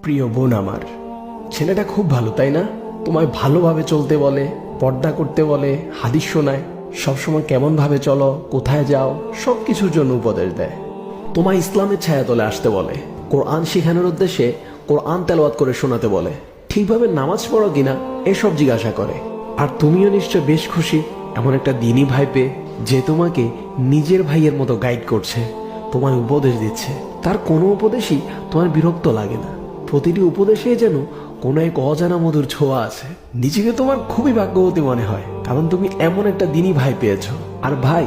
প্রিয় বোন আমার, ছেলেটা খুব ভালো তাই না? তোমায় ভালোভাবে চলতে বলে, পর্দা করতে বলে, হাদিস শোনায়, সবসময় কেমন ভাবে চলো, কোথায় যাও, সবকিছুর জন্য উপদেশ দেয়। তোমায় ইসলামের ছায়াতলে আসতে বলে, কোরআন শেখানোর উদ্দেশ্যে কোরআন তেলাওয়াত করে শোনাতে বলে, ঠিকভাবে নামাজ পড়ো কিনা এসব জিজ্ঞাসা করে। আর তুমিও নিশ্চয় বেশ খুশি এমন একটা দিনী ভাই পেয়ে, যে তোমাকে নিজের ভাইয়ের মতো গাইড করছে, তোমায় উপদেশ দিচ্ছে। তার কোনো উপদেশই তোমার বিরক্ত লাগে না। প্রতিটি উপদেশে যেন কোনো এক অজানা মধুর ছোঁয়া আছে। নিজেকে তোমার খুবই ভাগ্যবতী মনে হয়, কারণ তুমি এমন একটা দিনী ভাই পেয়েছো। আর ভাই,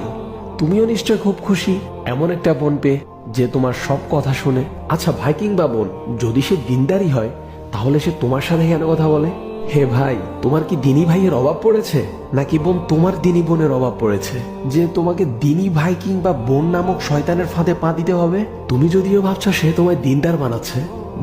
তুমিও নিশ্চয় খুব খুশি এমন একটা বোন পেয়ে, যে তোমার সব কথা শুনে। আচ্ছা ভাই কিংবা বোন, যদি সে দিনদারি হয়, তাহলে সে তোমার সাথে কেন কথা বলে? হে ভাই, তোমার কি দিনী ভাইয়ের অভাব পড়েছে, নাকি বোন তোমার দিনী বোনের অভাব পড়েছে, যে তোমাকে দিনী ভাই কিংবা বোন নামক শয়তানের ফাঁদে পা দিতে হবে? তুমি যদিও ভাবছো সে তোমায় দিনদার বানাচ্ছে,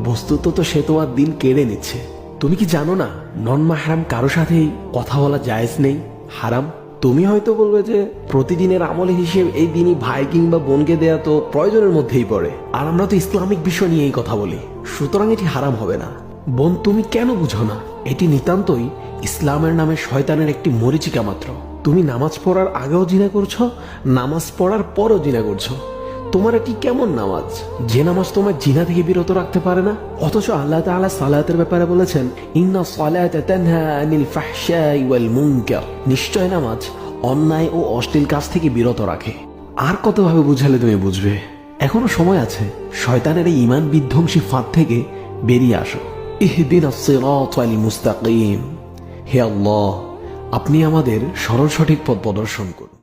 বস্তুত তো সে তোমার দিন কেড়ে নিচ্ছে। তুমি কি জানো না, নন মাহরাম কারো সাথেই কথা বলা জায়েজ নেই, হারাম। তুমি হয়তো বলবে যে প্রতিদিনের আমল হিসেবে এই দিনই ভাই কিংবা বোনকে দেয়া তো প্রয়োজনের মধ্যেই পড়ে, আর আমরা তো ইসলামিক বিষয় নিয়েই কথা বলি, সুতরাং এটি হারাম হবে না। বোন, তুমি কেন বুঝো না? এটি নিতান্তই ইসলামের নামে শয়তানের একটি মরীচিকা মাত্র। তুমি নামাজ পড়ার আগেও জিনা করছো, নামাজ পড়ার পরও জিনা করছো। তোমার এটি কেমন নামাজ, যে নামাজ তোমার জিনা থেকে বিরত রাখতে পারে না? অথচ আল্লাহ তাআলা সালাতের ব্যাপারে বলেছেন, ইন্না সালাতা তানহা আনিল ফাহশাই ওয়াল মুনকার। নিশ্চয় নামাজ অন্যায় ও অশ্লীল কাজ থেকে বিরত রাখে। আর কতভাবে বুঝালে তুমি বুঝবে? এখনো সময় আছে, শয়তানের এই ঈমান বিধ্বংসী ফাঁদ থেকে বেরিয়ে আসো। ইহদিনাস সিরাতাল মুস্তাকিম। হে আল্লাহ, আপনি আমাদের সরল সঠিক পথ প্রদর্শন করুন।